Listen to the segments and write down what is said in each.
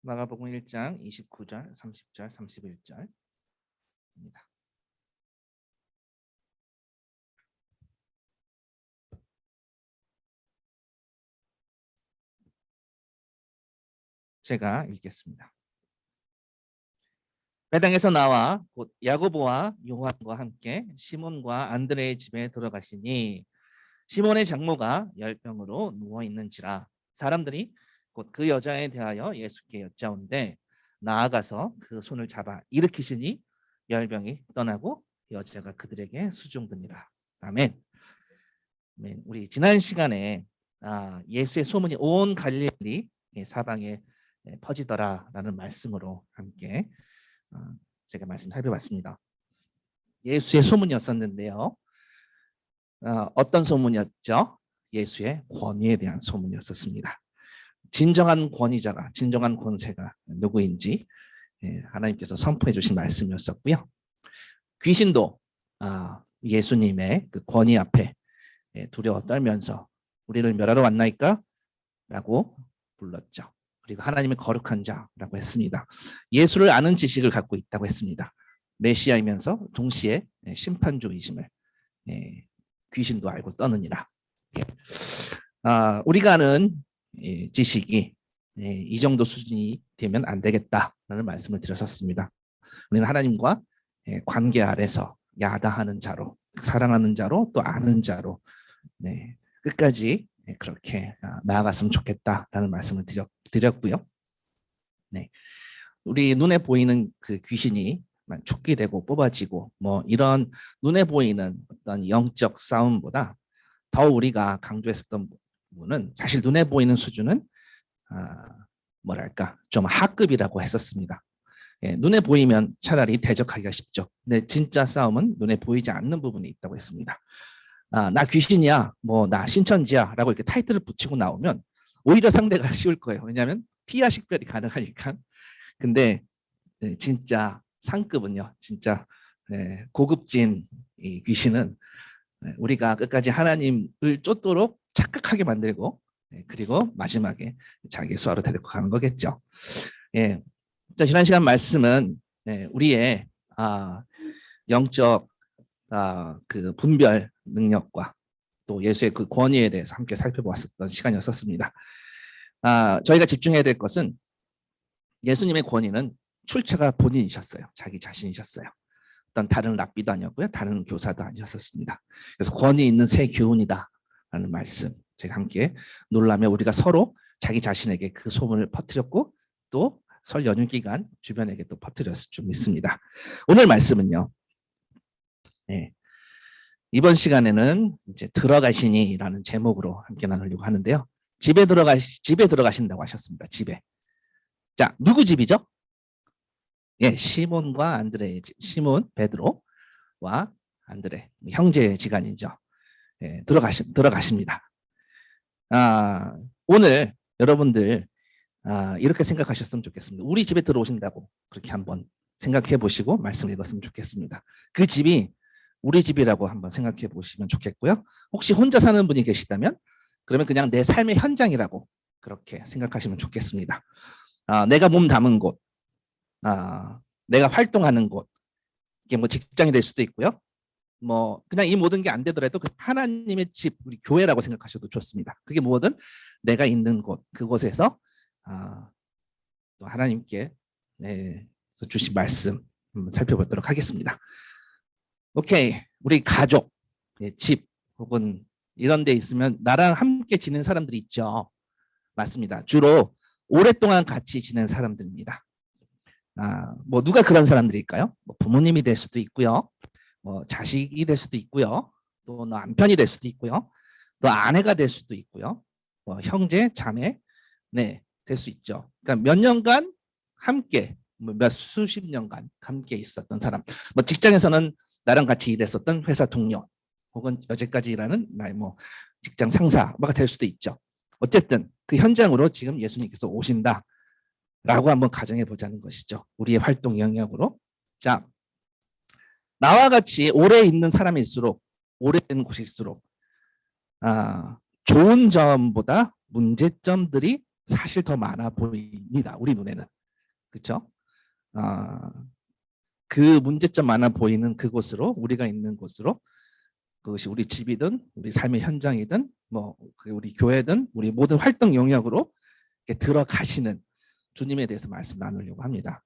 마가복음 1장 29절, 30절, 31절입니다. 제가 읽겠습니다. 배당에서 나와 곧 야고보와 요한과 함께 시몬과 안드레의 집에 들어가시니 시몬의 장모가 열병으로 누워 있는지라 사람들이 곧 그 여자에 대하여 예수께 여짜온데 나아가서 그 손을 잡아 일으키시니 열병이 떠나고 여자가 그들에게 수종드니라. 아멘. 아멘. 우리 지난 시간에 예수의 소문이 온 갈릴리 사방에 퍼지더라라는 말씀으로 함께 제가 말씀 살펴봤습니다. 예수의 소문이었었는데요. 어떤 소문이었죠? 예수의 권위에 대한 소문이었었습니다. 진정한 권위자가, 진정한 권세가 누구인지 하나님께서 선포해 주신 말씀이었었고요. 귀신도 예수님의 그 권위 앞에 두려워 떨면서 우리를 멸하러 왔나이까? 라고 불렀죠. 그리고 하나님의 거룩한 자라고 했습니다. 예수를 아는 지식을 갖고 있다고 했습니다. 메시아이면서 동시에 심판주이심을 귀신도 알고 떠느니라. 우리가 아는 지식이 이 정도 수준이 되면 안 되겠다라는 말씀을 드렸었습니다. 우리는 하나님과 관계 아래서 야다하는 자로, 사랑하는 자로, 또 아는 자로 끝까지 그렇게 나아갔으면 좋겠다라는 말씀을 드렸고요. 우리 눈에 보이는 그 귀신이 촉기되고 뽑아지고 뭐 이런 눈에 보이는 어떤 영적 싸움보다 더 우리가 강조했었던 부분은 사실 눈에 보이는 수준은 뭐랄까 좀 하급이라고 했었습니다. 눈에 보이면 차라리 대적하기가 쉽죠. 근데 진짜 싸움은 눈에 보이지 않는 부분이 있다고 했습니다. 나 귀신이야, 뭐 나 신천지야 라고 이렇게 타이틀을 붙이고 나오면 오히려 상대가 쉬울 거예요. 왜냐하면 피하 식별이 가능하니까. 근데 진짜 상급은요, 진짜 고급진 이 귀신은 우리가 끝까지 하나님을 쫓도록 착각하게 만들고 그리고 마지막에 자기 수하로 데리고 가는 거겠죠. 자, 지난 시간 말씀은 우리의 영적 그 분별 능력과 또 예수의 그 권위에 대해서 함께 살펴보았었던 시간이었습니다. 저희가 집중해야 될 것은 예수님의 권위는 출처가 본인이셨어요. 자기 자신이셨어요. 어떤 다른 랍비도 아니었고요. 다른 교사도 아니셨습니다. 그래서 권위 있는 새 교훈이다 라는 말씀 제가 함께 놀라며 우리가 서로 자기 자신에게 그 소문을 퍼뜨렸고 또 설 연휴 기간 주변에게 또 퍼뜨렸을 줄 믿습니다. 오늘 말씀은요. 이번 시간에는 이제 들어가시니라는 제목으로 함께 나누려고 하는데요. 집에 들어가신다고 하셨습니다. 집에. 자, 누구 집이죠? 시몬과 안드레의 집. 시몬, 베드로와 안드레 형제 지간이죠. 들어가십니다. 오늘 여러분들 이렇게 생각하셨으면 좋겠습니다. 우리 집에 들어오신다고 그렇게 한번 생각해 보시고 말씀을 읽었으면 좋겠습니다. 그 집이 우리 집이라고 한번 생각해 보시면 좋겠고요. 혹시 혼자 사는 분이 계시다면 그러면 그냥 내 삶의 현장이라고 그렇게 생각하시면 좋겠습니다. 내가 몸 담은 곳, 내가 활동하는 곳, 이게 뭐 직장이 될 수도 있고요. 뭐 그냥 이 모든 게 안 되더라도 그 하나님의 집, 우리 교회라고 생각하셔도 좋습니다. 그게 뭐든 내가 있는 곳, 그곳에서 또 하나님께 주신 말씀 한번 살펴보도록 하겠습니다. 오케이, 우리 가족, 집 혹은 이런 데 있으면 나랑 함께 지낸 사람들이 있죠. 맞습니다. 주로 오랫동안 같이 지낸 사람들입니다. 뭐 누가 그런 사람들일까요? 뭐 부모님이 될 수도 있고요. 뭐 자식이 될 수도 있고요. 또 남편이 될 수도 있고요. 또 아내가 될 수도 있고요. 뭐 형제, 자매, 될 수 있죠. 그러니까 몇 년간 함께, 몇 수십 년간 함께 있었던 사람. 뭐 직장에서는 나랑 같이 일했었던 회사 동료, 혹은 여태까지 일하는 나의 뭐 직장 상사가 될 수도 있죠. 어쨌든 그 현장으로 지금 예수님께서 오신다라고 한번 가정해 보자는 것이죠. 우리의 활동 영역으로. 자, 나와 같이 오래 있는 사람일수록, 오래된 곳일수록 좋은 점보다 문제점들이 사실 더 많아 보입니다. 우리 눈에는. 그렇죠? 그 문제점 많아 보이는 그곳으로 우리가 있는 곳으로 그것이 우리 집이든 우리 삶의 현장이든 뭐 우리 교회든 우리 모든 활동 영역으로 들어가시는 주님에 대해서 말씀 나누려고 합니다.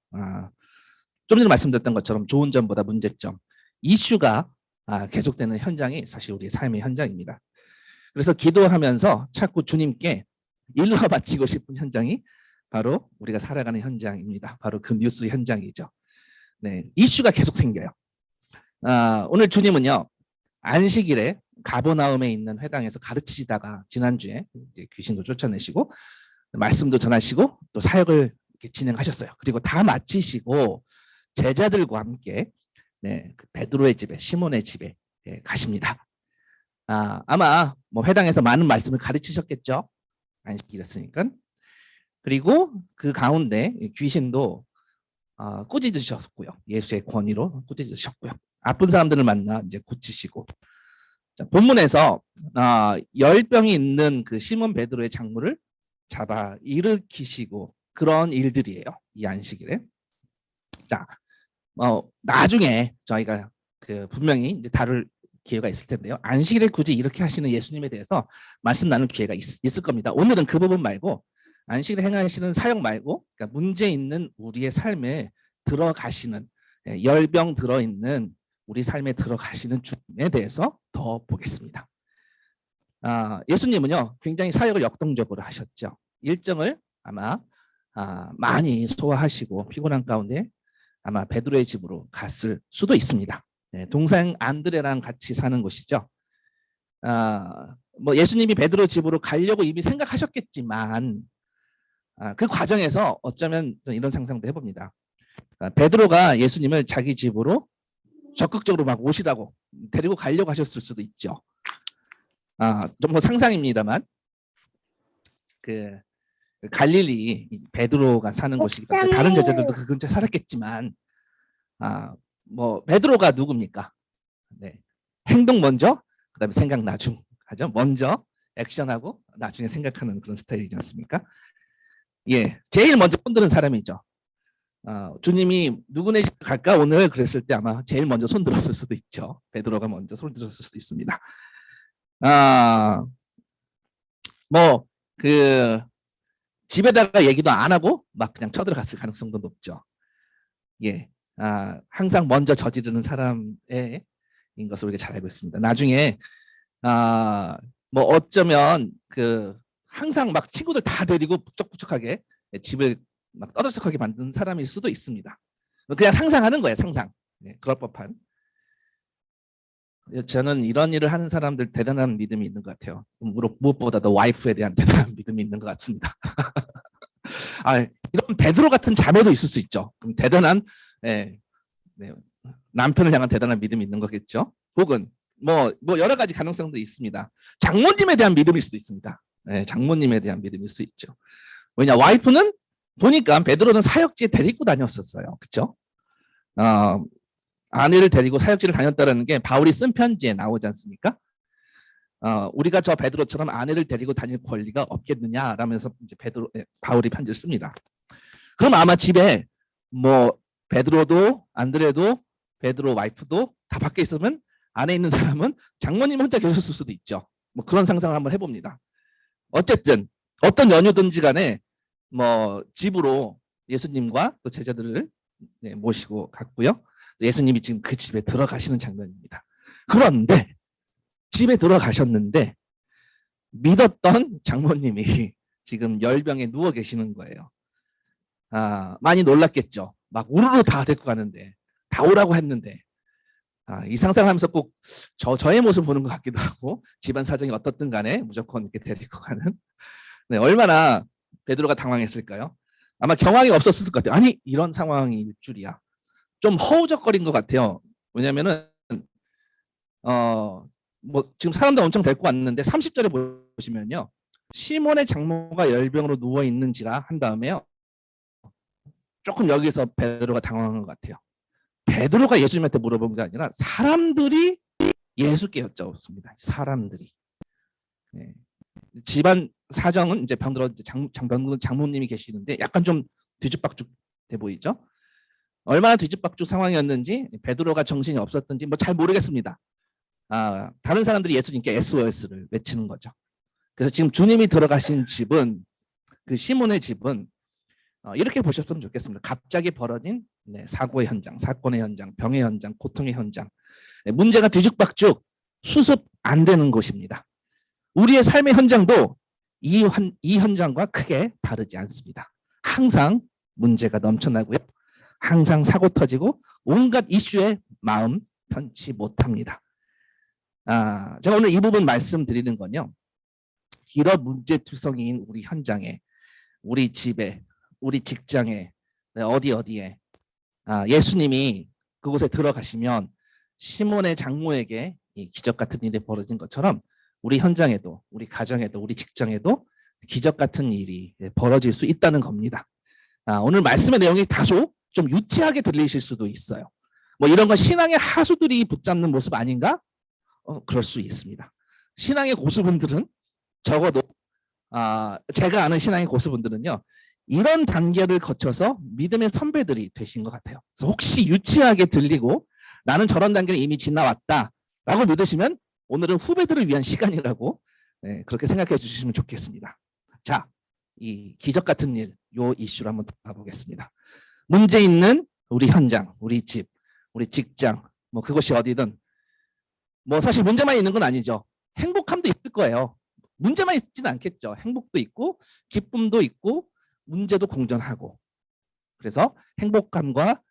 좀 전에 말씀드렸던 것처럼 좋은 점보다 문제점, 이슈가 계속되는 현장이 사실 우리의 삶의 현장입니다. 그래서 기도하면서 자꾸 주님께 일러 바치고 싶은 현장이 바로 우리가 살아가는 현장입니다. 바로 그 뉴스 현장이죠. 네, 이슈가 계속 생겨요. 오늘 주님은요, 안식일에 가버나움에 있는 회당에서 가르치시다가 지난주에 이제 귀신도 쫓아내시고 말씀도 전하시고 또 사역을 이렇게 진행하셨어요. 그리고 다 마치시고 제자들과 함께 그 베드로의 집에, 시몬의 집에 가십니다. 아마 뭐 회당에서 많은 말씀을 가르치셨겠죠. 안식일이었으니까. 그리고 그 가운데 귀신도 꾸짖으셨고요. 예수의 권위로 꾸짖으셨고요. 아픈 사람들을 만나 이제 고치시고. 자, 본문에서 열병이 있는 그 시몬 베드로의 장모를 잡아 일으키시고 그런 일들이에요. 이 안식일에. 자, 나중에 저희가 분명히 이제 다룰 기회가 있을 텐데요. 안식일에 굳이 이렇게 하시는 예수님에 대해서 말씀 나눌 기회가 있을 겁니다. 오늘은 그 부분 말고 안식일에 행하시는 사역 말고 그러니까 문제 있는 우리의 삶에 들어가시는 열병 들어있는 우리 삶에 들어가시는 주님에 대해서 더 보겠습니다. 예수님은요 굉장히 사역을 역동적으로 하셨죠. 일정을 아마 많이 소화하시고 피곤한 가운데 아마 베드로의 집으로 갔을 수도 있습니다. 동생 안드레랑 같이 사는 곳이죠. 뭐 예수님이 베드로 집으로 가려고 이미 생각하셨겠지만 그 과정에서 어쩌면 이런 상상도 해봅니다. 베드로가 예수님을 자기 집으로 적극적으로 막 오시라고 데리고 가려고 하셨을 수도 있죠. 좀 뭐 상상입니다만 그 갈릴리 베드로가 사는 곳이기 때문에 다른 제자들도 그 근처에 살았겠지만 뭐 베드로가 누굽니까? 네. 행동 먼저 그다음에 생각 나중 하죠. 먼저 액션하고 나중에 생각하는 그런 스타일이지 않습니까? 예, 제일 먼저 손드는 사람이죠. 주님이 누구네 집 갈까 오늘 그랬을 때 아마 제일 먼저 손 들었을 수도 있죠. 베드로가 먼저 손 들었을 수도 있습니다. 뭐 그 집에다가 얘기도 안 하고 막 그냥 쳐들어갔을 가능성도 높죠. 예, 항상 먼저 저지르는 사람인 것을 우리가 잘 알고 있습니다. 나중에 뭐 어쩌면 항상 막 친구들 다 데리고 북적북적하게 집을 막 떠들썩하게 만든 사람일 수도 있습니다. 그냥 상상하는 거예요, 상상. 그럴 법한. 저는 이런 일을 하는 사람들 대단한 믿음이 있는 것 같아요. 무엇보다도 와이프에 대한 대단한 믿음이 있는 것 같습니다. 이런 베드로 같은 자매도 있을 수 있죠. 그럼 대단한 남편을 향한 대단한 믿음이 있는 거겠죠. 혹은 뭐 여러 가지 가능성도 있습니다. 장모님에 대한 믿음일 수도 있습니다. 장모님에 대한 믿음일 수 있죠. 왜냐 와이프는 보니까 베드로는 사역지에 데리고 다녔었어요. 그렇죠? 아내를 데리고 사역지를 다녔다는 게 바울이 쓴 편지에 나오지 않습니까? 우리가 저 베드로처럼 아내를 데리고 다닐 권리가 없겠느냐라면서 이제 바울이 편지를 씁니다. 그럼 아마 집에 뭐 베드로도 안드레도 베드로 와이프도 다 밖에 있으면 안에 있는 사람은 장모님 혼자 계셨을 수도 있죠. 뭐 그런 상상을 한번 해봅니다. 어쨌든 어떤 연유든지 간에 뭐 집으로 예수님과 또 제자들을 모시고 갔고요. 예수님이 지금 그 집에 들어가시는 장면입니다. 그런데 집에 들어가셨는데 믿었던 장모님이 지금 열병에 누워 계시는 거예요. 많이 놀랐겠죠. 막 우르르 다 데리고 가는데 다 오라고 했는데 이 상상하면서 꼭 저의 모습을 보는 것 같기도 하고 집안 사정이 어떻든 간에 무조건 이렇게 데리고 가는 얼마나 베드로가 당황했을까요? 아마 경황이 없었을 것 같아요. 아니 이런 상황일 줄이야. 좀 허우적거린 것 같아요. 왜냐면은 뭐 지금 사람들 엄청 데리고 왔는데 30절에 보시면요. 시몬의 장모가 열병으로 누워 있는지라 한 다음에요. 조금 여기서 베드로가 당황한 것 같아요. 베드로가 예수님한테 물어본 게 아니라 사람들이 예수께 여쭤봤습니다. 사람들이. 집안 사정은 이제 병들어 장모님이 계시는데 약간 좀 뒤죽박죽 돼 보이죠? 얼마나 뒤집박죽 상황이었는지 베드로가 정신이 없었든지 뭐 잘 모르겠습니다. 다른 사람들이 예수님께 SOS를 외치는 거죠. 그래서 지금 주님이 들어가신 집은 그 시몬의 집은 이렇게 보셨으면 좋겠습니다. 갑자기 벌어진 사고의 현장, 사건의 현장, 병의 현장, 고통의 현장, 문제가 뒤죽박죽 수습 안 되는 곳입니다. 우리의 삶의 현장도 이 현장과 크게 다르지 않습니다. 항상 문제가 넘쳐나고요. 항상 사고 터지고 온갖 이슈에 마음 편치 못합니다. 제가 오늘 이 부분 말씀드리는 건요. 이런 문제투성이인 우리 현장에, 우리 집에, 우리 직장에, 어디에 예수님이 그곳에 들어가시면 시몬의 장모에게 이 기적 같은 일이 벌어진 것처럼 우리 현장에도, 우리 가정에도, 우리 직장에도 기적 같은 일이 벌어질 수 있다는 겁니다. 오늘 말씀의 내용이 다소 좀 유치하게 들리실 수도 있어요. 뭐 이런 건 신앙의 하수들이 붙잡는 모습 아닌가? 그럴 수 있습니다. 신앙의 고수분들은 적어도 제가 아는 신앙의 고수분들은요. 이런 단계를 거쳐서 믿음의 선배들이 되신 것 같아요. 그래서 혹시 유치하게 들리고 나는 저런 단계를 이미 지나왔다라고 믿으시면 오늘은 후배들을 위한 시간이라고 그렇게 생각해 주시면 좋겠습니다. 자, 이 기적 같은 일, 요 이슈를 한번 가보겠습니다. 문제 있는 우리 현장, 우리 집, 우리 직장, 뭐 그것이 어디든 뭐 사실 문제만 있는 건 아니죠. 행복함도 있을 거예요. 문제만 있지는 않겠죠. 행복도 있고 기쁨도 있고 문제도 공존하고. 그래서 행복감과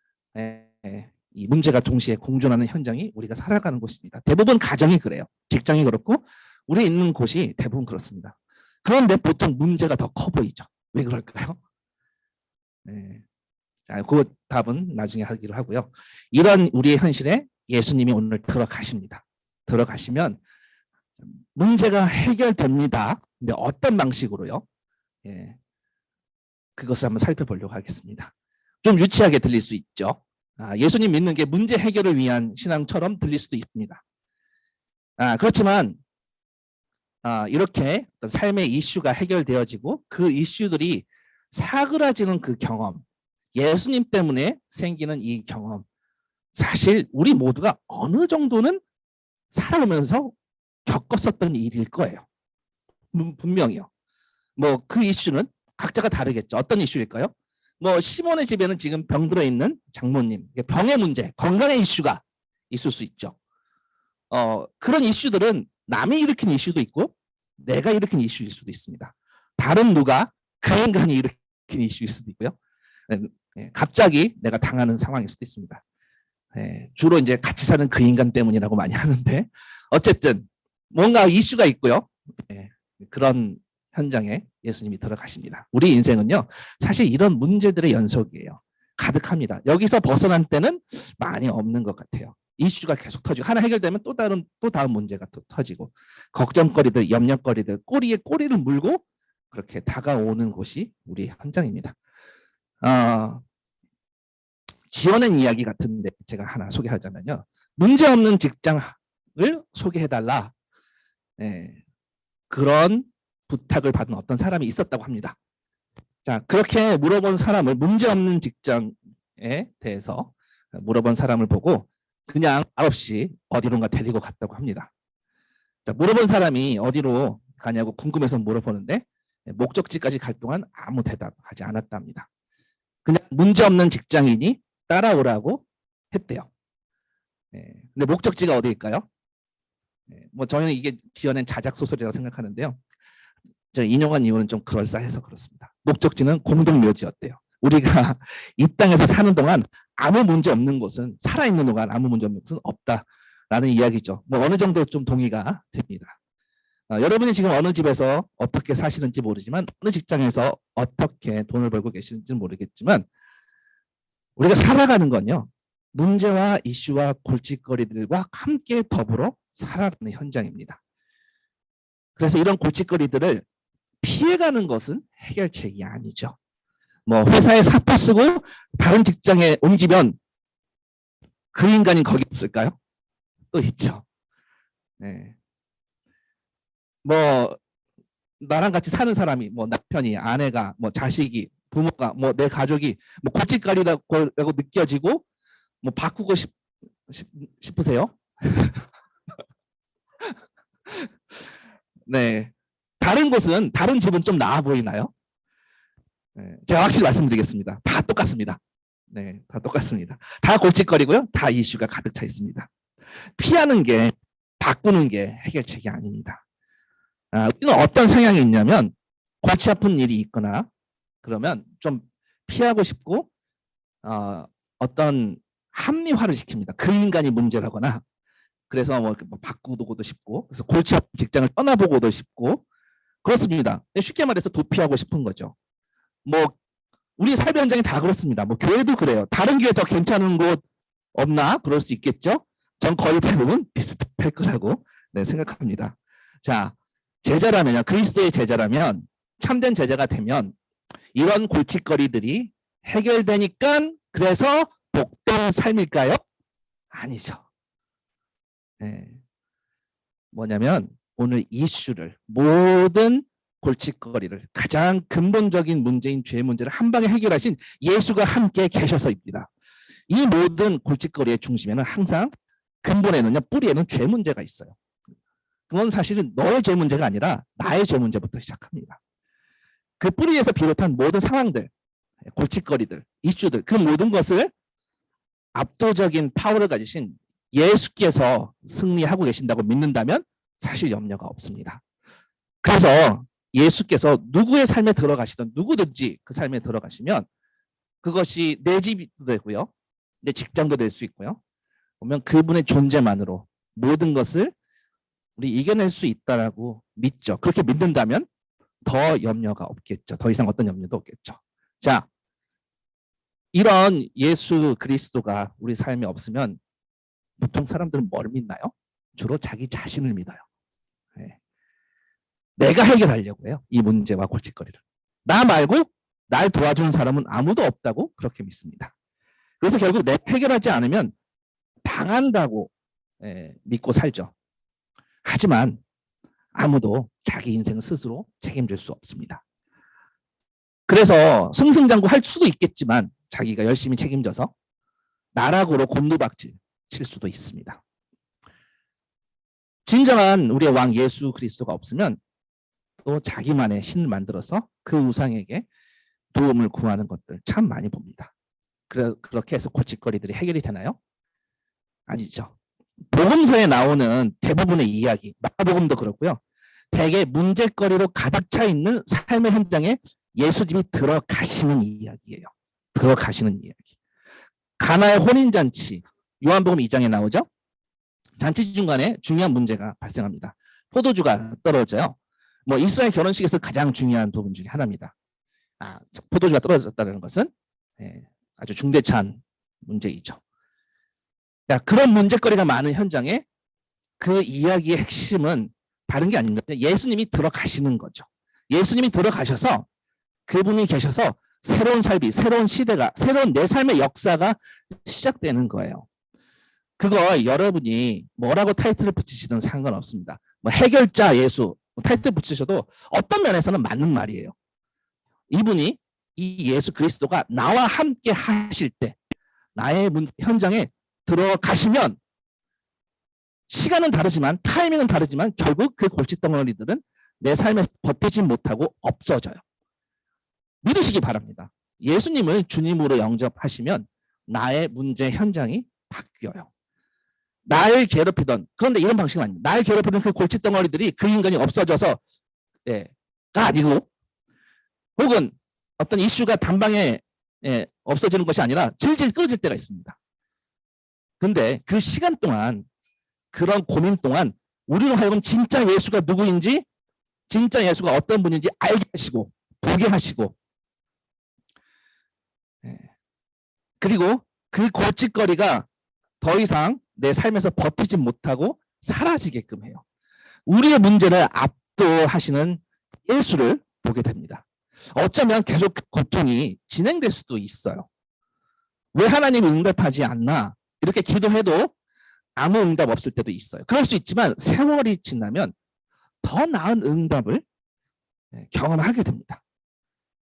이 문제가 동시에 공존하는 현장이 우리가 살아가는 곳입니다. 대부분 가정이 그래요. 직장이 그렇고 우리 있는 곳이 대부분 그렇습니다. 그런데 보통 문제가 더 커 보이죠. 왜 그럴까요? 자, 그 답은 나중에 하기로 하고요. 이런 우리의 현실에 예수님이 오늘 들어가십니다. 들어가시면 문제가 해결됩니다. 근데 어떤 방식으로요? 그것을 한번 살펴보려고 하겠습니다. 좀 유치하게 들릴 수 있죠. 예수님 믿는 게 문제 해결을 위한 신앙처럼 들릴 수도 있습니다. 그렇지만 이렇게 삶의 이슈가 해결되어지고 그 이슈들이 사그라지는 그 경험, 예수님 때문에 생기는 이 경험, 사실 우리 모두가 어느 정도는 살아오면서 겪었었던 일일 거예요. 분명히요. 뭐 그 이슈는 각자가 다르겠죠. 어떤 이슈일까요? 뭐 시몬의 집에는 지금 병들어 있는 장모님, 병의 문제, 건강의 이슈가 있을 수 있죠. 그런 이슈들은 남이 일으킨 이슈도 있고 내가 일으킨 이슈일 수도 있습니다. 다른 누가 그 인간이 일으킨 이슈일 수도 있고요. 갑자기 내가 당하는 상황일 수도 있습니다. 주로 이제 같이 사는 그 인간 때문이라고 많이 하는데 어쨌든 뭔가 이슈가 있고요. 그런 현장에 예수님이 들어가십니다. 우리 인생은요. 사실 이런 문제들의 연속이에요. 가득합니다. 여기서 벗어난 때는 많이 없는 것 같아요. 이슈가 계속 터지고 하나 해결되면 또 다음 문제가 또 터지고 걱정거리들, 염려거리들, 꼬리에 꼬리를 물고 그렇게 다가오는 곳이 우리 현장입니다. 지어낸 이야기 같은데 제가 하나 소개하자면요. 문제없는 직장을 소개해달라. 그런 부탁을 받은 어떤 사람이 있었다고 합니다. 자, 그렇게 물어본 사람을 문제없는 직장에 대해서 물어본 사람을 보고 그냥 없이 어디론가 데리고 갔다고 합니다. 자, 물어본 사람이 어디로 가냐고 궁금해서 물어보는데 목적지까지 갈 동안 아무 대답하지 않았답니다. 그냥 문제없는 직장인이 따라오라고 했대요. 근데 목적지가 어디일까요? 뭐 저는 이게 지어낸 자작 소설이라고 생각하는데요. 저 인용한 이유는 좀 그럴싸해서 그렇습니다. 목적지는 공동묘지였대요. 우리가 이 땅에서 사는 동안 아무 문제 없는 곳은 살아있는 동안 아무 문제 없는 곳은 없다라는 이야기죠. 뭐 어느 정도 좀 동의가 됩니다. 여러분이 지금 어느 집에서 어떻게 사시는지 모르지만 어느 직장에서 어떻게 돈을 벌고 계시는지는 모르겠지만 우리가 살아가는 건요. 문제와 이슈와 골칫거리들과 함께 더불어 살아가는 현장입니다. 그래서 이런 골칫거리들을 피해가는 것은 해결책이 아니죠. 뭐 회사에 사표 쓰고 다른 직장에 옮기면 그 인간이 거기 없을까요? 또 있죠. 뭐 나랑 같이 사는 사람이 뭐 남편이 아내가 뭐 자식이 부모가 뭐 내 가족이 뭐 골칫거리라고 느껴지고 뭐 바꾸고 싶으세요? 네. 다른 곳은 다른 집은 좀 나아 보이나요? 네. 제가 확실히 말씀드리겠습니다. 다 똑같습니다. 네, 다 똑같습니다. 다 골칫거리고요. 다 이슈가 가득 차 있습니다. 피하는 게 바꾸는 게 해결책이 아닙니다. 우리는 어떤 성향이 있냐면 골치 아픈 일이 있거나 그러면 좀 피하고 싶고 어떤 합리화를 시킵니다. 그 인간이 문제라거나 그래서 뭐 바꾸고도 싶고 그래서 골치 아픈 직장을 떠나보고도 싶고 그렇습니다. 쉽게 말해서 도피하고 싶은 거죠. 뭐 우리 삶의 현장이 다 그렇습니다. 뭐 교회도 그래요. 다른 교회 더 괜찮은 곳 없나? 그럴 수 있겠죠. 전 거의 대부분 비슷할 거라고 생각합니다. 자, 제자라면요. 그리스도의 제자라면 참된 제자가 되면 이런 골칫거리들이 해결되니까 그래서 복된 삶일까요? 아니죠. 네. 뭐냐면 오늘 이슈를 모든 골칫거리를 가장 근본적인 문제인 죄 문제를 한 방에 해결하신 예수가 함께 계셔서입니다. 이 모든 골칫거리의 중심에는 항상 근본에는요 뿌리에는 죄 문제가 있어요. 그건 사실은 너의 죄 문제가 아니라 나의 죄 문제부터 시작합니다. 그 뿌리에서 비롯한 모든 상황들, 골칫거리들, 이슈들 그 모든 것을 압도적인 파워를 가지신 예수께서 승리하고 계신다고 믿는다면 사실 염려가 없습니다. 그래서 예수께서 누구의 삶에 들어가시든 누구든지 그 삶에 들어가시면 그것이 내 집도 되고요. 내 직장도 될 수 있고요. 보면 그분의 존재만으로 모든 것을 우리 이겨낼 수 있다라고 믿죠. 그렇게 믿는다면 더 염려가 없겠죠. 더 이상 어떤 염려도 없겠죠. 자, 이런 예수 그리스도가 우리 삶에 없으면 보통 사람들은 뭘 믿나요? 주로 자기 자신을 믿어요. 네. 내가 해결하려고 해요. 이 문제와 골칫거리를. 나 말고 날 도와주는 사람은 아무도 없다고 그렇게 믿습니다. 그래서 결국 내가 해결하지 않으면 당한다고 믿고 살죠. 하지만 아무도 자기 인생을 스스로 책임질 수 없습니다. 그래서 승승장구할 수도 있겠지만 자기가 열심히 책임져서 나락으로 곤두박질 칠 수도 있습니다. 진정한 우리의 왕 예수 그리스도가 없으면 또 자기만의 신을 만들어서 그 우상에게 도움을 구하는 것들 참 많이 봅니다. 그렇게 해서 골칫거리들이 해결이 되나요? 아니죠. 복음서에 나오는 대부분의 이야기, 마가복음도 그렇고요. 대개 문제거리로 가득 차 있는 삶의 현장에 예수님이 들어가시는 이야기예요. 들어가시는 이야기. 가나의 혼인잔치, 요한복음 2장에 나오죠. 잔치 중간에 중요한 문제가 발생합니다. 포도주가 떨어져요. 뭐 이스라엘 결혼식에서 가장 중요한 부분 중에 하나입니다. 포도주가 떨어졌다는 것은 아주 중대한 문제이죠. 그런 문제거리가 많은 현장에 그 이야기의 핵심은 다른 게 아닙니다. 예수님이 들어가시는 거죠. 예수님이 들어가셔서 그분이 계셔서 새로운 삶이, 새로운 시대가, 새로운 내 삶의 역사가 시작되는 거예요. 그거 여러분이 뭐라고 타이틀을 붙이시든 상관없습니다. 뭐 해결자 예수 타이틀 붙이셔도 어떤 면에서는 맞는 말이에요. 이분이 이 예수 그리스도가 나와 함께 하실 때 나의 현장에 들어가시면 시간은 다르지만 타이밍은 다르지만 결국 그 골칫덩어리들은 내 삶에서 버티지 못하고 없어져요. 믿으시기 바랍니다. 예수님을 주님으로 영접하시면 나의 문제 현장이 바뀌어요. 날 괴롭히던, 그런데 이런 방식은 아닙니다. 날 괴롭히던 그 골칫덩어리들이 그 인간이 없어져서 가 아니고 혹은 어떤 이슈가 단방에 없어지는 것이 아니라 질질 끌어질 때가 있습니다. 근데 그 시간 동안 그런 고민 동안 우리로 하여금 진짜 예수가 누구인지 진짜 예수가 어떤 분인지 알게 하시고 보게 하시고 그리고 그 골칫거리가 더 이상 내 삶에서 버티지 못하고 사라지게끔 해요. 우리의 문제를 압도하시는 예수를 보게 됩니다. 어쩌면 계속 고통이 진행될 수도 있어요. 왜 하나님이 응답하지 않나? 이렇게 기도해도 아무 응답 없을 때도 있어요. 그럴 수 있지만 세월이 지나면 더 나은 응답을 경험하게 됩니다.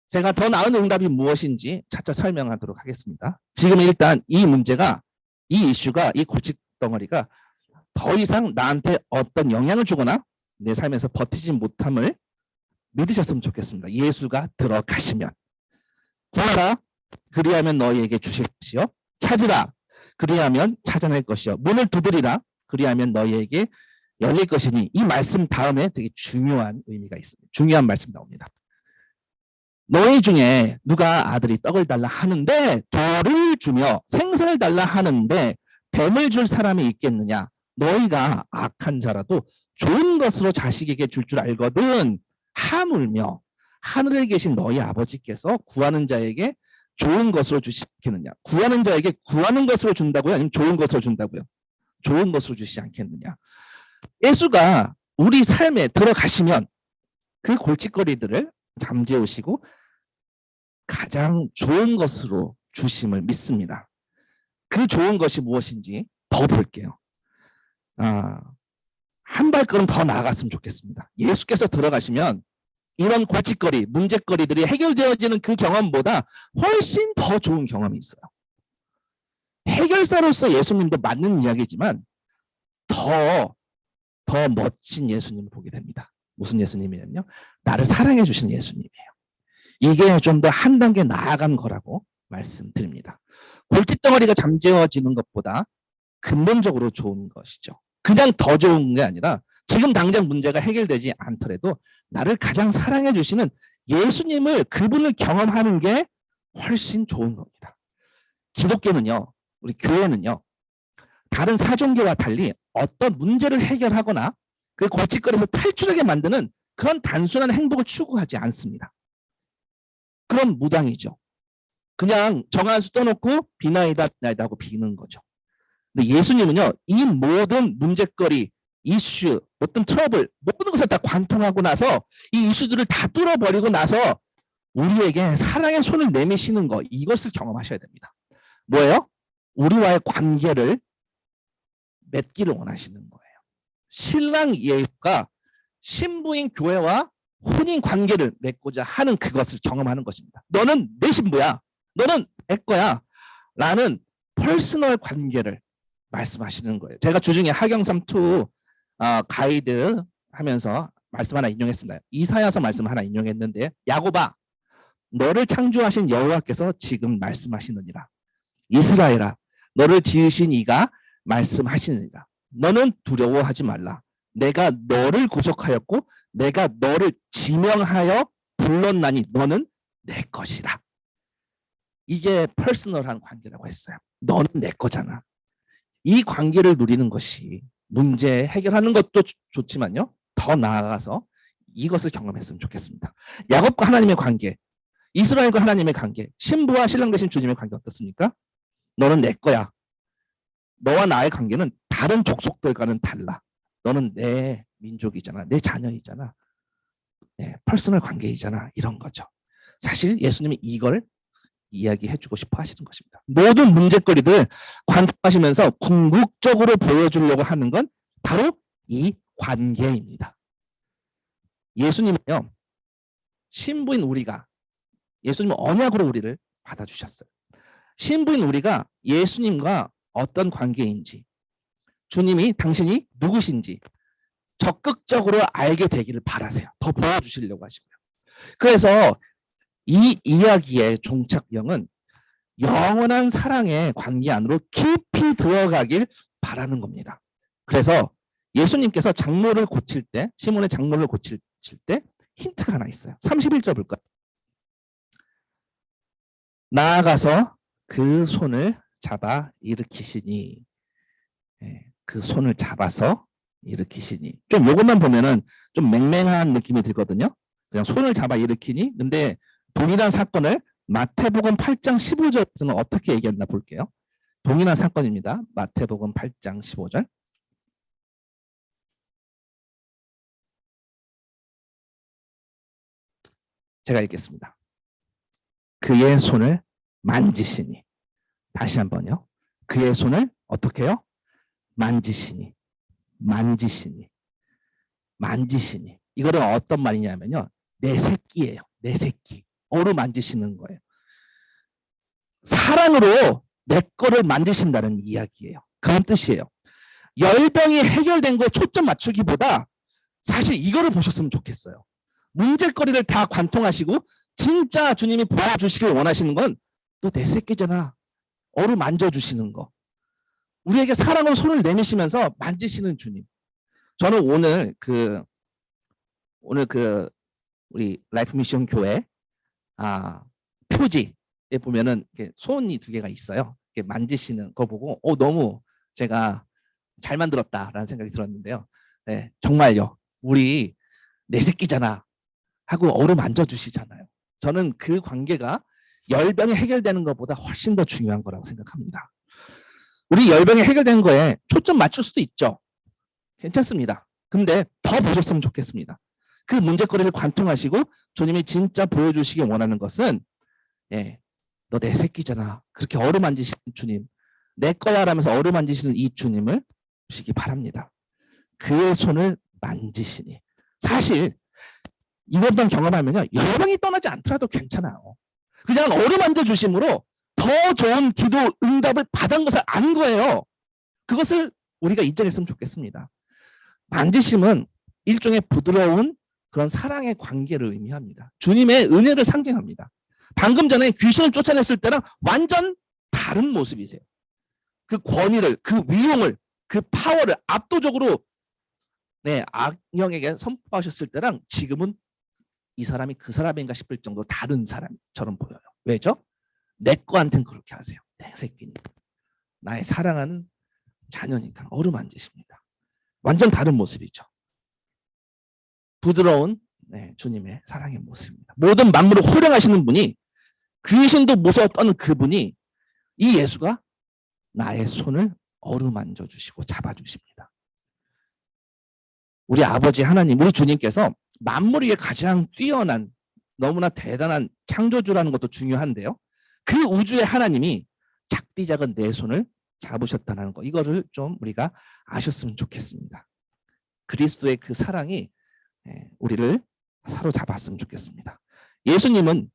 제가 더 나은 응답이 무엇인지 차차 설명하도록 하겠습니다. 지금 일단 이 문제가, 이 이슈가, 이 골칫덩어리가 더 이상 나한테 어떤 영향을 주거나 내 삶에서 버티지 못함을 믿으셨으면 좋겠습니다. 예수가 들어가시면. 구하라, 그리하면 너희에게 주실 것이요. 찾으라, 그리하면 찾아낼 것이요. 문을 두드리라, 그리하면 너희에게 열릴 것이니. 이 말씀 다음에 되게 중요한 의미가 있습니다. 중요한 말씀 나옵니다. 너희 중에 누가 아들이 떡을 달라 하는데 돌을 주며 생선을 달라 하는데 뱀을 줄 사람이 있겠느냐. 너희가 악한 자라도 좋은 것으로 자식에게 줄 줄 알거든. 하물며 하늘에 계신 너희 아버지께서 구하는 자에게 좋은 것으로 주시지 않겠느냐. 구하는 자에게 구하는 것으로 준다고요? 아니면 좋은 것으로 준다고요? 좋은 것으로 주시지 않겠느냐. 예수가 우리 삶에 들어가시면 그 골칫거리들을 잠재우시고 가장 좋은 것으로 주심을 믿습니다. 그 좋은 것이 무엇인지 더 볼게요. 한 발걸음 더 나아갔으면 좋겠습니다. 예수께서 들어가시면 이런 골칫거리, 문제거리들이 해결되어지는 그 경험보다 훨씬 더 좋은 경험이 있어요. 해결사로서 예수님도 맞는 이야기지만 더 멋진 예수님을 보게 됩니다. 무슨 예수님이냐면요, 나를 사랑해 주신 예수님이에요. 이게 좀 더 한 단계 나아간 거라고 말씀드립니다. 골칫덩어리가 잠재워지는 것보다 근본적으로 좋은 것이죠. 그냥 더 좋은 게 아니라 지금 당장 문제가 해결되지 않더라도 나를 가장 사랑해 주시는 예수님을, 그분을 경험하는 게 훨씬 좋은 겁니다. 기독교는요, 우리 교회는요, 다른 사종교와 달리 어떤 문제를 해결하거나 그 골칫거리에서 탈출하게 만드는 그런 단순한 행복을 추구하지 않습니다. 그럼 무당이죠. 그냥 정한 수 떠놓고 비나이다 비나이다 하고 비는 거죠. 근데 예수님은요, 이 모든 문제거리, 이슈, 어떤 트러블, 모든 것을 다 관통하고 나서 이 이슈들을 다 뚫어버리고 나서 우리에게 사랑의 손을 내미시는 거, 이것을 경험하셔야 됩니다. 뭐예요? 우리와의 관계를 맺기를 원하시는 거예요. 신랑 예수가 신부인 교회와 혼인 관계를 맺고자 하는 그것을 경험하는 것입니다. 너는 내 신부야, 너는 내 거야 라는 퍼스널 관계를 말씀하시는 거예요. 제가 주중에 하경삼 2 가이드 하면서 말씀 하나 인용했습니다. 이사야서 말씀 하나 인용했는데, 야곱아, 너를 창조하신 여호와께서 지금 말씀하시느니라. 이스라엘아, 너를 지으신 이가 말씀하시느니라. 너는 두려워하지 말라. 내가 너를 구속하였고 내가 너를 지명하여 불렀나니 너는 내 것이라. 이게 퍼스널한 관계라고 했어요. 너는 내 거잖아. 이 관계를 누리는 것이 문제 해결하는 것도 좋지만요, 더 나아가서 이것을 경험했으면 좋겠습니다. 야곱과 하나님의 관계, 이스라엘과 하나님의 관계, 신부와 신랑 되신 주님의 관계 어떻습니까? 너는 내 거야. 너와 나의 관계는 다른 족속들과는 달라. 너는 내 민족이잖아. 내 자녀이잖아. 네, 퍼스널 관계이잖아. 이런 거죠. 사실 예수님이 이걸 이야기해주고 싶어 하시는 것입니다. 모든 문제거리들 관통하시면서 궁극적으로 보여주려고 하는 건 바로 이 관계입니다. 예수님은요, 신부인 우리가, 예수님은 언약으로 우리를 받아주셨어요. 신부인 우리가 예수님과 어떤 관계인지, 주님이 당신이 누구신지 적극적으로 알게 되기를 바라세요. 더 보여주시려고 하시고요. 그래서 이 이야기의 종착역은 영원한 사랑의 관계 안으로 깊이 들어가길 바라는 겁니다. 그래서 예수님께서 장로를 고칠 때, 시몬의 장로를 고칠 때 힌트가 하나 있어요. 31절 볼까요? 나아가서 그 손을 잡아 일으키시니, 그 손을 잡아서 일으키시니. 좀 요것만 보면은 좀 맹맹한 느낌이 들거든요. 그냥 손을 잡아 일으키니. 근데 동일한 사건을 마태복음 8장 15절에서는 어떻게 얘기했나 볼게요. 동일한 사건입니다. 마태복음 8장 15절. 제가 읽겠습니다. 그의 손을 만지시니. 다시 한번요. 그의 손을 어떻게 해요? 만지시니. 만지시니. 만지시니. 이거는 어떤 말이냐면요, 내 새끼예요. 내 새끼. 어루만지시는 거예요. 사랑으로 내 거를 만드신다는 이야기예요. 그런 뜻이에요. 열병이 해결된 거에 초점 맞추기보다 사실 이거를 보셨으면 좋겠어요. 문제거리를 다 관통하시고 진짜 주님이 보여주시길 원하시는 건 너 내 새끼잖아. 어루만져주시는 거. 우리에게 사랑으로 손을 내미시면서 만지시는 주님. 저는 오늘 우리 라이프 미션 교회 표지에 보면은 이렇게 손이 2개가 있어요. 이렇게 만지시는 거 보고 너무 제가 잘 만들었다라는 생각이 들었는데요. 네, 정말요. 우리 내 새끼잖아 하고 어루만져 주시잖아요. 저는 그 관계가 열병이 해결되는 것보다 훨씬 더 중요한 거라고 생각합니다. 우리 열병이 해결되는 거에 초점 맞출 수도 있죠. 괜찮습니다. 근데 더 보셨으면 좋겠습니다. 그 문제거리를 관통하시고 주님이 진짜 보여주시기 원하는 것은 너 내 새끼잖아. 그렇게 어루만지시는 주님, 내 거야 라면서 어루만지시는 이 주님을 보시기 바랍니다. 그의 손을 만지시니. 사실 이것만 경험하면요, 열병이 떠나지 않더라도 괜찮아요. 그냥 어루만져 주심으로 더 좋은 기도 응답을 받은 것을 아는 거예요. 그것을 우리가 인정했으면 좋겠습니다. 만지심은 일종의 부드러운 그런 사랑의 관계를 의미합니다. 주님의 은혜를 상징합니다. 방금 전에 귀신을 쫓아냈을 때랑 완전 다른 모습이세요. 그 권위를, 그 위용을, 그 파워를 압도적으로 악령에게 선포하셨을 때랑 지금은 이 사람이 그 사람인가 싶을 정도 다른 사람처럼 보여요. 왜죠? 내 거한테는 그렇게 하세요. 내 새끼니까. 나의 사랑하는 자녀니까 어루만지십니다. 완전 다른 모습이죠. 부드러운 주님의 사랑의 모습입니다. 모든 만물을 호령하시는 분이, 귀신도 무서워 떠는 그분이, 이 예수가 나의 손을 어루만져 주시고 잡아주십니다. 우리 아버지 하나님, 우리 주님께서 만물 위에 가장 뛰어난, 너무나 대단한 창조주라는 것도 중요한데요. 그 우주의 하나님이 작디 작은 내 손을 잡으셨다는 거, 이거를 좀 우리가 아셨으면 좋겠습니다. 그리스도의 그 사랑이 우리를 사로잡았으면 좋겠습니다. 예수님은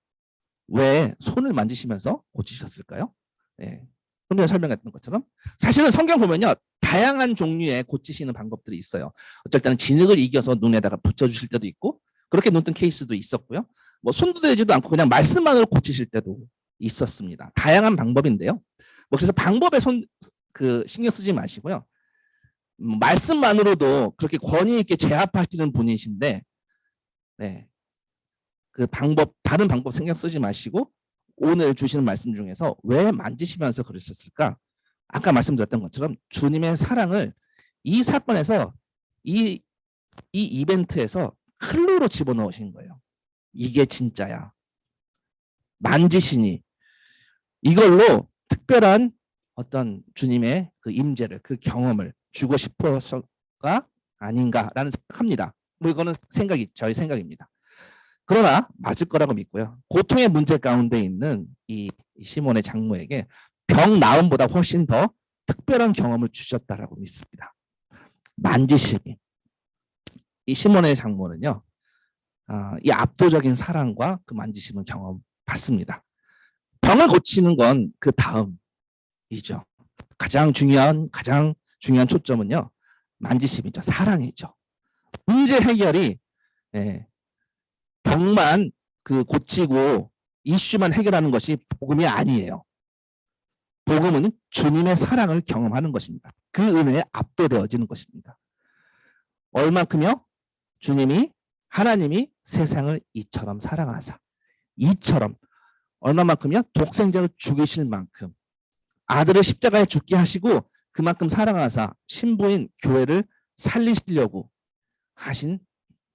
왜 손을 만지시면서 고치셨을까요? 좀 전에 설명했던 것처럼 사실은 성경 보면요, 다양한 종류의 고치시는 방법들이 있어요. 어쩔 때는 진흙을 이겨서 눈에다가 붙여주실 때도 있고, 그렇게 눈뜬 케이스도 있었고요. 뭐 손도 대지도 않고 그냥 말씀만으로 고치실 때도 있었습니다. 다양한 방법인데요. 뭐 그래서 방법에 신경 쓰지 마시고요. 말씀만으로도 그렇게 권위 있게 제압하시는 분이신데, 그 방법, 다른 방법 신경 쓰지 마시고 오늘 주시는 말씀 중에서 왜 만지시면서 그러셨을까? 아까 말씀드렸던 것처럼 주님의 사랑을 이 사건에서, 이 이벤트에서 클루로 집어넣으신 거예요. 이게 진짜야. 만지시니. 이걸로 특별한 어떤 주님의 그 임재를, 그 경험을 주고 싶어서가 아닌가라는 생각합니다. 뭐 이거는 저희 생각입니다. 그러나 맞을 거라고 믿고요. 고통의 문제 가운데 있는 이 시몬의 장모에게 병 나음보다 훨씬 더 특별한 경험을 주셨다라고 믿습니다. 만지시니. 이 시몬의 장모는요, 이 압도적인 사랑과 그 만지심을 경험받습니다. 병을 고치는 건 그 다음이죠. 가장 중요한 초점은요, 만지심이죠. 사랑이죠. 문제 해결이 병만 고치고 이슈만 해결하는 것이 복음이 아니에요. 복음은 주님의 사랑을 경험하는 것입니다. 그 은혜에 압도되어지는 것입니다. 얼만큼요? 하나님이 세상을 이처럼 사랑하사, 이처럼 얼마만큼이요? 독생자를 죽이실 만큼 아들을 십자가에 죽게 하시고 그만큼 사랑하사 신부인 교회를 살리시려고 하신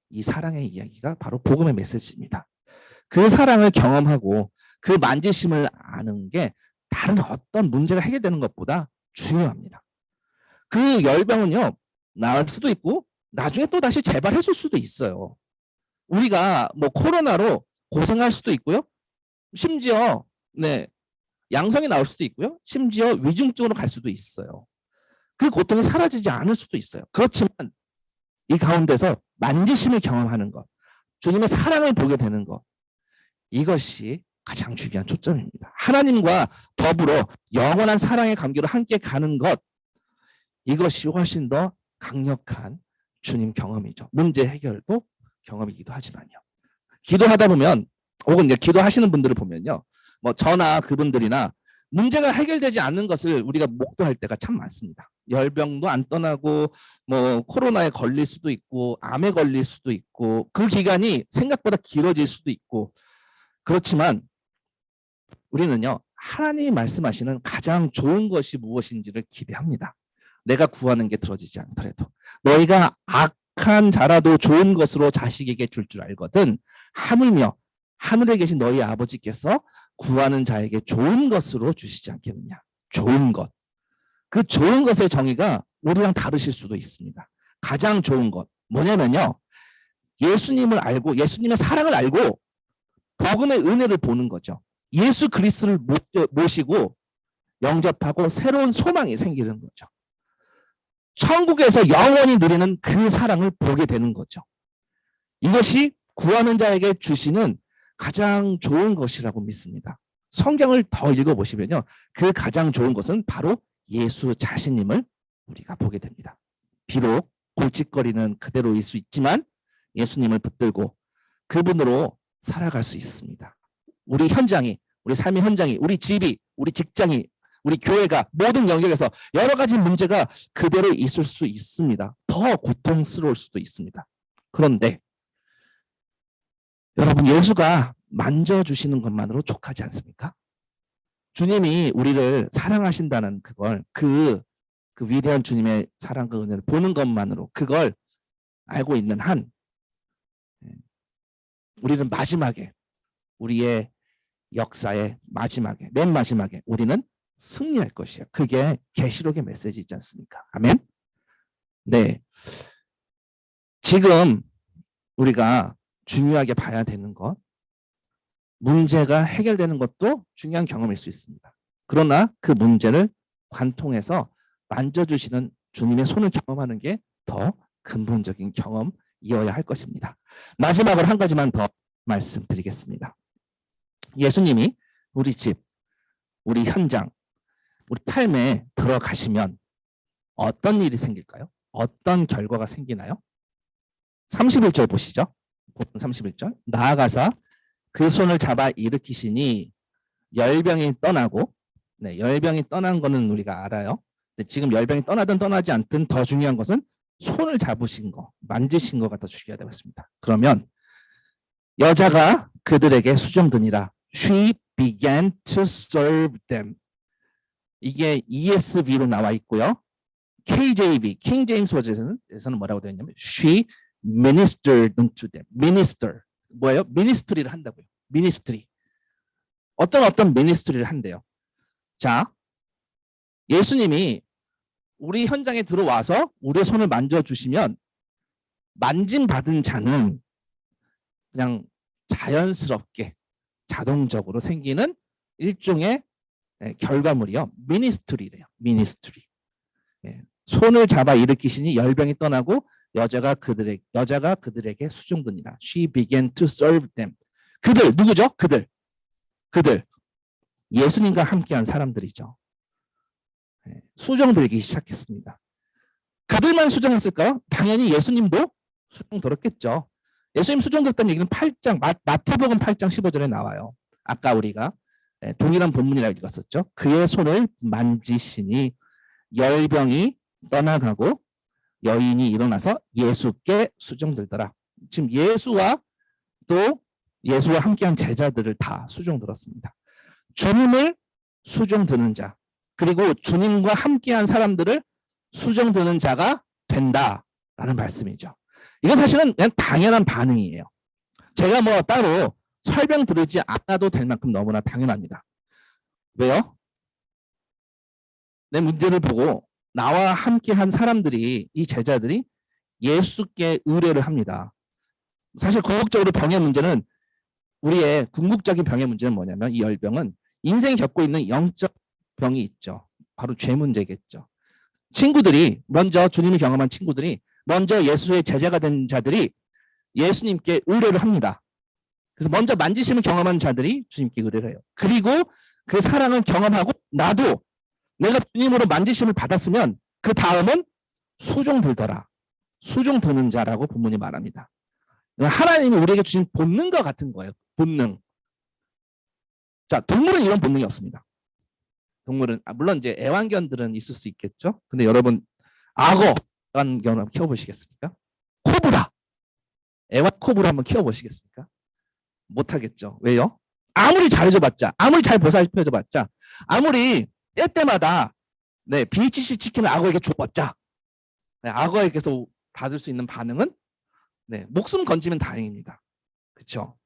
이 사랑의 이야기가 바로 복음의 메시지입니다. 그 사랑을 경험하고 그 만지심을 아는 게 다른 어떤 문제가 해결되는 것보다 중요합니다. 그 열병은요, 나을 수도 있고 나중에 또 다시 재발했을 수도 있어요. 우리가 뭐 코로나로 고생할 수도 있고요. 심지어 양성이 나올 수도 있고요. 심지어 위중증으로 갈 수도 있어요. 그 고통이 사라지지 않을 수도 있어요. 그렇지만 이 가운데서 만지심을 경험하는 것, 주님의 사랑을 보게 되는 것, 이것이 가장 중요한 초점입니다. 하나님과 더불어 영원한 사랑의 관계로 함께 가는 것, 이것이 훨씬 더 강력한 주님 경험이죠. 문제 해결도 경험이기도 하지만요. 기도하다 보면, 혹은 이제 기도하시는 분들을 보면요, 뭐 저나 그분들이나 문제가 해결되지 않는 것을 우리가 목도할 때가 참 많습니다. 열병도 안 떠나고, 뭐 코로나에 걸릴 수도 있고, 암에 걸릴 수도 있고, 그 기간이 생각보다 길어질 수도 있고. 그렇지만 우리는요, 하나님이 말씀하시는 가장 좋은 것이 무엇인지를 기대합니다. 내가 구하는 게 들어지지 않더라도 너희가 악한 자라도 좋은 것으로 자식에게 줄 줄 알거든 하물며 하늘에 계신 너희 아버지께서 구하는 자에게 좋은 것으로 주시지 않겠느냐. 좋은 것. 그 좋은 것의 정의가 우리랑 다르실 수도 있습니다. 가장 좋은 것 뭐냐면요, 예수님을 알고 예수님의 사랑을 알고 복음의 은혜를 보는 거죠. 예수 그리스도를 모시고 영접하고 새로운 소망이 생기는 거죠. 천국에서 영원히 누리는 그 사랑을 보게 되는 거죠. 이것이 구하는 자에게 주시는 가장 좋은 것이라고 믿습니다. 성경을 더 읽어보시면요, 그 가장 좋은 것은 바로 예수 자신님을 우리가 보게 됩니다. 비록 골칫거리는 그대로일 수 있지만 예수님을 붙들고 그분으로 살아갈 수 있습니다. 우리 현장이, 우리 삶의 현장이, 우리 집이, 우리 직장이, 우리 교회가 모든 영역에서 여러 가지 문제가 그대로 있을 수 있습니다. 더 고통스러울 수도 있습니다. 그런데 여러분, 예수가 만져주시는 것만으로 족하지 않습니까? 주님이 우리를 사랑하신다는 그걸, 그 위대한 주님의 사랑과 은혜를 보는 것만으로, 그걸 알고 있는 한 우리는 마지막에, 우리의 역사의 마지막에, 맨 마지막에 우리는 승리할 것이에요. 그게 계시록의 메시지 있지 않습니까? 아멘. 네. 지금 우리가 중요하게 봐야 되는 것, 문제가 해결되는 것도 중요한 경험일 수 있습니다. 그러나 그 문제를 관통해서 만져주시는 주님의 손을 경험하는 게 더 근본적인 경험이어야 할 것입니다. 마지막으로 한 가지만 더 말씀드리겠습니다. 예수님이 우리 집, 우리 현장, 우리 삶에 들어가시면 어떤 일이 생길까요? 어떤 결과가 생기나요? 31절 보시죠. 31절. 나아가사 그 손을 잡아 일으키시니 열병이 떠나고, 네, 열병이 떠난 거는 우리가 알아요. 근데 지금 열병이 떠나든 떠나지 않든 더 중요한 것은 손을 잡으신 거, 만지신 거가 더 중요하다고 했습니다. 그러면 여자가 그들에게 수종드니라. She began to serve them. 이게 ESV로 나와 있고요. KJV, King James 버전에서는 뭐라고 되어 있냐면 She ministered unto them. minister. 뭐예요? 미니스트리를 한다고요. 미니스트리. 어떤 미니스트리를 한대요. 자, 예수님이 우리 현장에 들어와서 우리의 손을 만져주시면 만짐받은 자는 그냥 자연스럽게 자동적으로 생기는 일종의 결과물이요. 미니스트리래요. 미니스트리. 손을 잡아 일으키시니 열병이 떠나고 여자가 그들에게 수종드니라. She began to serve them. 그들 누구죠? 그들 예수님과 함께한 사람들이죠. 수종들기 시작했습니다. 그들만 수종했을까요? 당연히 예수님도 수종들었겠죠. 예수님 수종들었다는 얘기는 8장 마태복음 8장 15절에 나와요. 아까 우리가 동일한 본문이라고 읽었었죠. 그의 손을 만지시니 열병이 떠나가고 여인이 일어나서 예수께 수종들더라. 지금 예수와 함께한 제자들을 다 수종들었습니다. 주님을 수종드는 자, 그리고 주님과 함께한 사람들을 수종드는 자가 된다라는 말씀이죠. 이건 사실은 그냥 당연한 반응이에요. 제가 뭐 따로 설명 드리지 않아도 될 만큼 너무나 당연합니다. 왜요? 내 문제를 보고 나와 함께한 사람들이, 이 제자들이 예수께 의뢰를 합니다. 사실 궁극적으로 병의 문제는, 우리의 궁극적인 병의 문제는 뭐냐면, 이 열병은 인생이 겪고 있는 영적 병이 있죠. 바로 죄 문제겠죠. 친구들이 먼저, 주님을 경험한 친구들이 먼저 예수의 제자가 된 자들이 예수님께 의뢰를 합니다. 그래서 먼저 만지심을 경험한 자들이 주님께 의뢰를 해요. 그리고 그 사랑을 경험하고 나도 내가 주님으로 만지심을 받았으면 그 다음은 수종 들더라. 수종 드는 자라고 본문이 말합니다. 하나님이 우리에게 주신 본능과 같은 거예요. 본능. 자, 동물은 이런 본능이 없습니다. 동물은 물론 이제 애완견들은 있을 수 있겠죠. 근데 여러분 악어 애완견 한번 키워보시겠습니까? 코브라 애완 코브라 한번 키워보시겠습니까? 못하겠죠. 왜요? 아무리 잘해줘봤자, 아무리 잘 보살펴줘봤자, 아무리 때때마다 BHC 치킨을 악어에게 줘봤자 악어에게서 받을 수 있는 반응은 목숨 건지면 다행입니다. 그렇죠?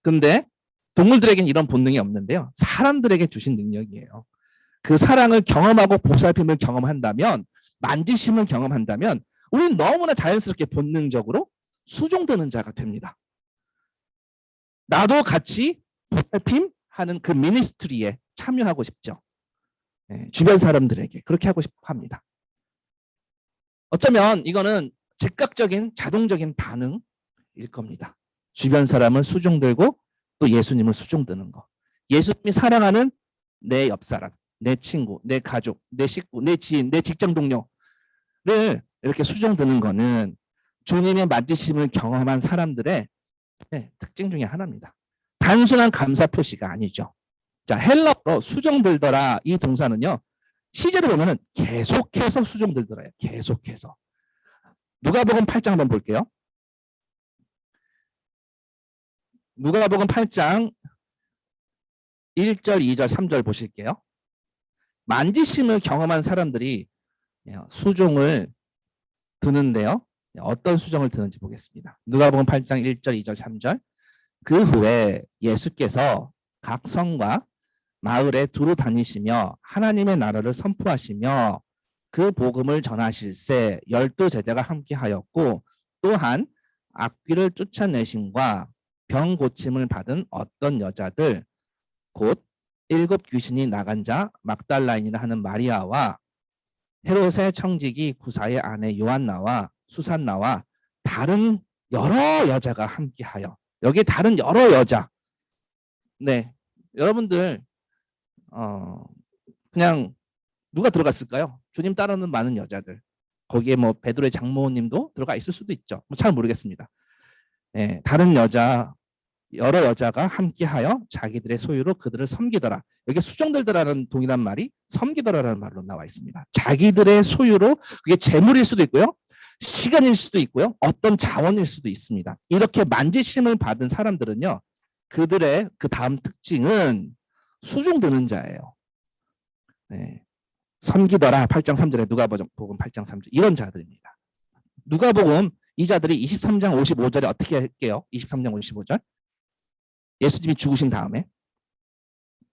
근데 동물들에게는 이런 본능이 없는데요. 사람들에게 주신 능력이에요. 그 사랑을 경험하고 보살핌을 경험한다면, 만지심을 경험한다면 우리는 너무나 자연스럽게 본능적으로 수종드는 자가 됩니다. 나도 같이 보살핌하는 그 미니스트리에 참여하고 싶죠. 주변 사람들에게 그렇게 하고 싶어 합니다. 어쩌면 이거는 즉각적인 자동적인 반응일 겁니다. 주변 사람을 수종들고 또 예수님을 수종드는 거. 예수님이 사랑하는 내 옆사람, 내 친구, 내 가족, 내 식구, 내 지인, 내 직장 동료를 이렇게 수종드는 거는 주님의 만지심을 경험한 사람들의 특징 중에 하나입니다. 단순한 감사 표시가 아니죠. 자, 헬라어로 수종들더라 이 동사는요. 시제를 보면은 계속해서 수종들더라요. 계속해서. 누가복음 8장 한번 볼게요. 누가복음 8장 1절, 2절, 3절 보실게요. 만지심을 경험한 사람들이 수종을 드는데요. 어떤 수종을 드는지 보겠습니다. 누가복음 8장 1절, 2절, 3절. 그 후에 예수께서 각 성과 마을에 두루 다니시며 하나님의 나라를 선포하시며 그 복음을 전하실새 12 제자가 함께하였고 또한 악귀를 쫓아내심과 병 고침을 받은 어떤 여자들 곧 7 귀신이 나간 자 막달라인이라 하는 마리아와 헤롯의 청지기 구사의 아내 요한나와 수산나와 다른 여러 여자가 함께하여 여기 다른 여러 여자 여러분들 그냥 누가 들어갔을까요? 주님 따르는 많은 여자들 거기에 뭐 베드로의 장모님도 들어가 있을 수도 있죠. 잘 모르겠습니다. 다른 여자 여러 여자가 함께하여 자기들의 소유로 그들을 섬기더라. 여기 수종들더라는 동일한 말이 섬기더라라는 말로 나와 있습니다. 자기들의 소유로 그게 재물일 수도 있고요. 시간일 수도 있고요. 어떤 자원일 수도 있습니다. 이렇게 만지심을 받은 사람들은요. 그들의 그 다음 특징은 수종드는 자예요. 섬기더라 8장 3절에 누가복음 8장 3절 이런 자들입니다. 누가복음 이 자들이 23장 55절에 어떻게 할게요? 23장 55절 예수님이 죽으신 다음에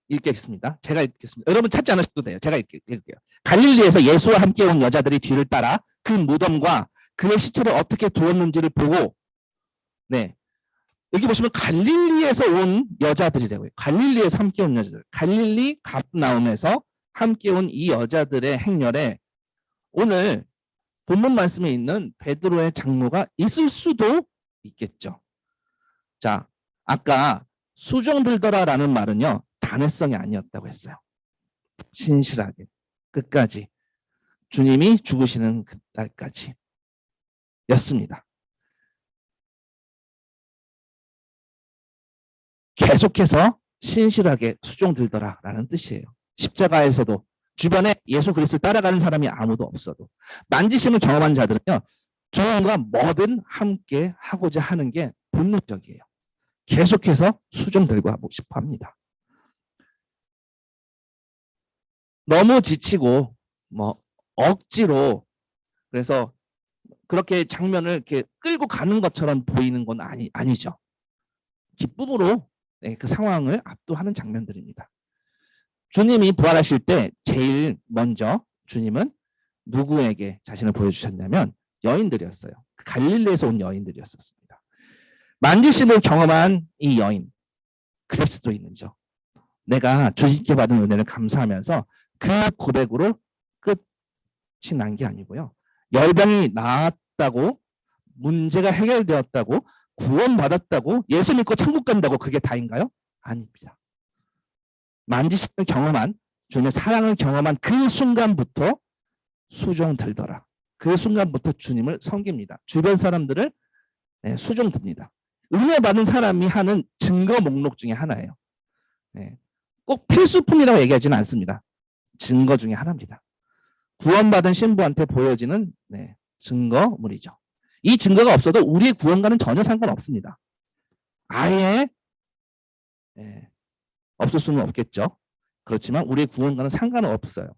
읽겠습니다. 제가 읽겠습니다. 여러분 찾지 않으셔도 돼요. 제가 읽을게요. 갈릴리에서 예수와 함께 온 여자들이 뒤를 따라 그 무덤과 그의 시체를 어떻게 두었는지를 보고 여기 보시면 갈릴리에서 온 여자들이라고요. 갈릴리에서 함께 온 여자들. 갈릴리 가프나움에서 함께 온 이 여자들의 행렬에 오늘 본문 말씀에 있는 베드로의 장모가 있을 수도 있겠죠. 자, 아까 수종들더라라는 말은요. 단회성이 아니었다고 했어요. 신실하게 끝까지 주님이 죽으시는 그날까지 였습니다. 계속해서 신실하게 수종들더라라는 뜻이에요. 십자가에서도 주변에 예수 그리스도를 따라가는 사람이 아무도 없어도 만지심을 경험한 자들은요. 주님과 뭐든 함께 하고자 하는 게 본능적이에요. 계속해서 수종들고 하고 싶어 합니다. 너무 지치고 억지로 그래서 그렇게 장면을 이렇게 끌고 가는 것처럼 보이는 건 아니죠. 기쁨으로 그 상황을 압도하는 장면들입니다. 주님이 부활하실 때 제일 먼저 주님은 누구에게 자신을 보여주셨냐면 여인들이었어요. 갈릴리에서 온 여인들이었습니다. 만지심을 경험한 이 여인 그리스도인이죠. 내가 주님께 받은 은혜를 감사하면서 그 고백으로 끝이 난 게 아니고요. 열병이 나았다고 문제가 해결되었다고, 구원받았다고, 예수 믿고 천국 간다고 그게 다인가요? 아닙니다. 만지심을 경험한, 주님의 사랑을 경험한 그 순간부터 수종 들더라. 그 순간부터 주님을 섬깁니다. 주변 사람들을 수종 듭니다. 은혜 받은 사람이 하는 증거 목록 중에 하나예요. 꼭 필수품이라고 얘기하지는 않습니다. 증거 중에 하나입니다. 구원받은 신부한테 보여지는 증거물이죠. 이 증거가 없어도 우리의 구원과는 전혀 상관없습니다. 아예 없을 수는 없겠죠. 그렇지만 우리의 구원과는 상관은 없어요.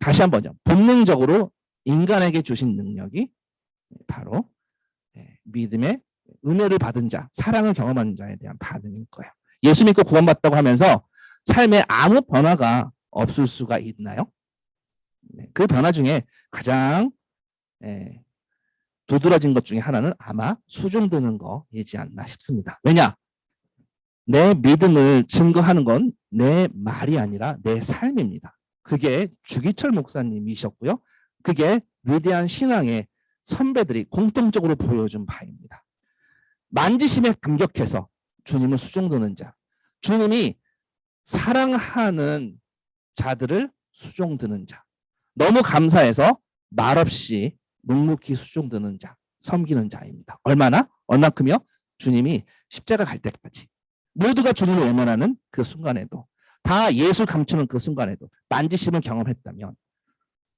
다시 한번요. 본능적으로 인간에게 주신 능력이 바로 믿음의 은혜를 받은 자, 사랑을 경험한 자에 대한 반응일 거예요. 예수 믿고 구원받다고 하면서 삶에 아무 변화가 없을 수가 있나요? 그 변화 중에 가장 두드러진 것 중에 하나는 아마 수종드는 거이지 않나 싶습니다. 왜냐? 내 믿음을 증거하는 건 내 말이 아니라 내 삶입니다. 그게 주기철 목사님이셨고요. 그게 위대한 신앙의 선배들이 공통적으로 보여준 바입니다. 만지심에 감격해서 주님을 수종드는 자, 주님이 사랑하는 자들을 수종드는 자, 너무 감사해서 말없이 묵묵히 수종드는 자, 섬기는 자입니다. 얼마큼이요? 주님이 십자가 갈 때까지. 모두가 주님을 외면하는 그 순간에도, 다 예수 감추는 그 순간에도 만지심을 경험했다면,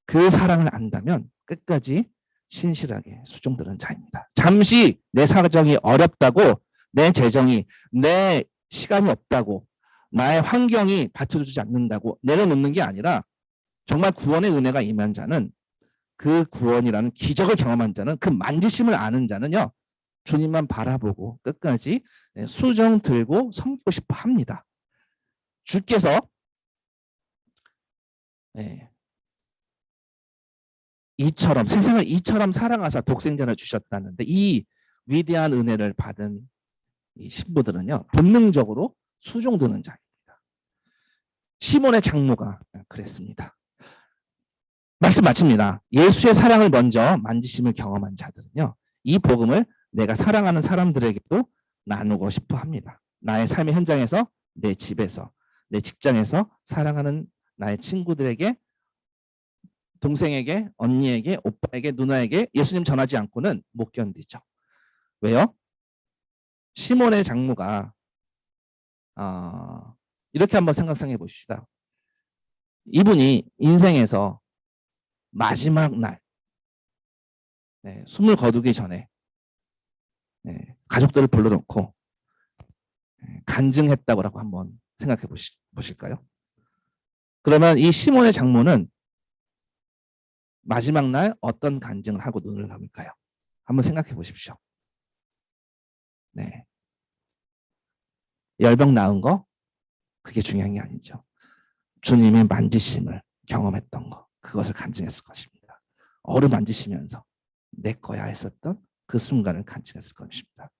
그 사랑을 안다면 끝까지 신실하게 수종드는 자입니다. 잠시 내 사정이 어렵다고, 내 재정이, 내 시간이 없다고, 나의 환경이 받쳐주지 않는다고 내려놓는 게 아니라, 정말 구원의 은혜가 임한 자는, 그 구원이라는 기적을 경험한 자는, 그 만지심을 아는 자는요, 주님만 바라보고 끝까지 수종 들고 섬기고 싶어 합니다. 주께서 이처럼, 세상을 이처럼 사랑하사 독생자를 주셨다는데, 이 위대한 은혜를 받은 이 신부들은요, 본능적으로 수종드는 자입니다. 시몬의 장모가 그랬습니다. 말씀 마칩니다. 예수의 사랑을 먼저 만지심을 경험한 자들은요, 이 복음을 내가 사랑하는 사람들에게도 나누고 싶어 합니다. 나의 삶의 현장에서, 내 집에서, 내 직장에서 사랑하는 나의 친구들에게, 동생에게, 언니에게, 오빠에게, 누나에게 예수님 전하지 않고는 못 견디죠. 왜요? 시몬의 장모가 이렇게 한번 생각해 보십시다. 이분이 인생에서 마지막 날 숨을 거두기 전에 가족들을 불러놓고 간증했다고 한번 생각해 보실까요? 그러면 이 시몬의 장모는 마지막 날 어떤 간증을 하고 눈을 감을까요? 한번 생각해 보십시오. 열병 나은 거? 그게 중요한 게 아니죠. 주님의 만지심을 경험했던 거, 그것을 간증했을 것입니다. 얼음 만지시면서 내 거야 했었던 그 순간을 간증했을 것입니다.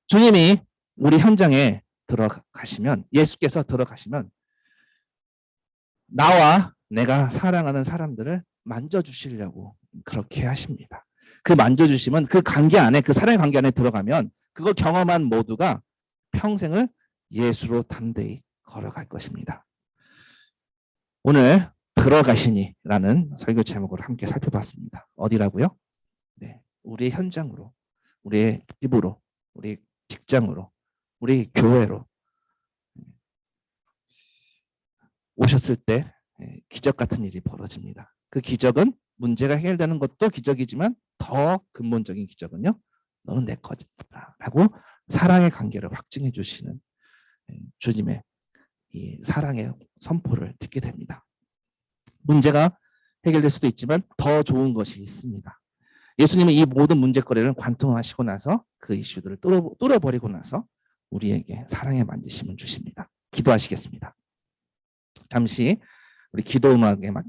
주님이 우리 현장에 들어가시면, 예수께서 들어가시면 나와 내가 사랑하는 사람들을 만져주시려고 그렇게 하십니다. 그 만져주시면, 그 관계 안에, 그 사랑의 관계 안에 들어가면 그걸 경험한 모두가 평생을 예수로 담대히 걸어갈 것입니다. 오늘 들어가시니라는 설교 제목으로 함께 살펴봤습니다. 어디라고요? 우리의 현장으로, 우리의 집으로, 우리 직장으로, 우리 교회로 오셨을 때 기적 같은 일이 벌어집니다. 그 기적은, 문제가 해결되는 것도 기적이지만 더 근본적인 기적은요, 너는 내 거지라 라고 사랑의 관계를 확증해 주시는 주님의 이 사랑의 선포를 듣게 됩니다. 문제가 해결될 수도 있지만 더 좋은 것이 있습니다. 예수님은 이 모든 문제거리를 관통하시고 나서, 그 이슈들을 뚫어버리고 나서 우리에게 사랑의 만지심을 주십니다. 기도하시겠습니다. 잠시 우리 기도 음악에 맞춰